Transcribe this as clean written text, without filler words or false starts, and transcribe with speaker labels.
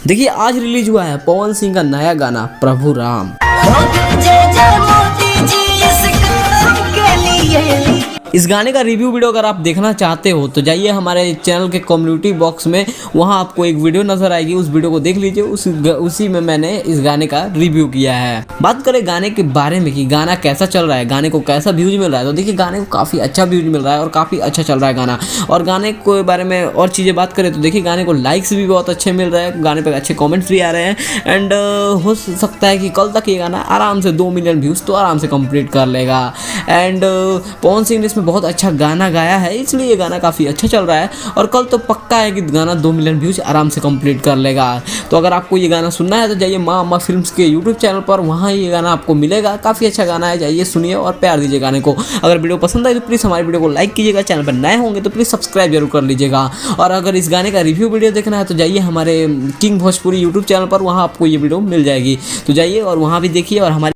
Speaker 1: देखिए आज रिलीज हुआ है पवन सिंह का नया गाना प्रभु राम। इस गाने का रिव्यू वीडियो अगर आप देखना चाहते हो तो जाइए हमारे चैनल के कम्युनिटी बॉक्स में, वहां आपको एक वीडियो नजर आएगी, उस वीडियो को देख लीजिए। उसी में मैंने इस गाने का रिव्यू किया है। बात करें गाने के बारे में कि गाना कैसा चल रहा है, गाने को कैसा व्यूज मिल रहा है, तो देखिए गाने को काफ़ी अच्छा व्यूज मिल रहा है और काफ़ी अच्छा चल रहा है गाना। और गाने के बारे में और चीज़ें बात करें तो देखिए गाने को लाइक्स भी बहुत अच्छे मिल रहे हैं, गाने पर अच्छे कॉमेंट्स भी आ रहे हैं। एंड हो सकता है कि कल तक ये गाना आराम से 2 मिलियन व्यूज़ तो आराम से कंप्लीट कर लेगा। एंड पवन सिंह ने इसमें बहुत अच्छा गाना गाया है, इसलिए ये गाना काफ़ी अच्छा चल रहा है और कल तो पक्का है कि गाना 2 मिलियन व्यूज आराम से कंप्लीट कर लेगा। तो अगर आपको ये गाना सुनना है तो जाइए माँ अम्मा फिल्म्स के यूट्यूब चैनल पर, वहाँ ये गाना आपको मिलेगा। काफ़ी अच्छा गाना है, जाइए सुनिए और प्यार दीजिए गाने को। अगर वीडियो पसंद आए तो प्लीज़ हमारे वीडियो को लाइक कीजिएगा, चैनल पर नए होंगे तो प्लीज़ सब्सक्राइब जरूर कर लीजिएगा। और अगर इस गाने का रिव्यू वीडियो देखना है तो जाइए हमारे किंग भोजपुरी यूट्यूब चैनल पर, वहाँ आपको ये वीडियो मिल जाएगी। तो जाइए और वहाँ भी देखिए और हमारे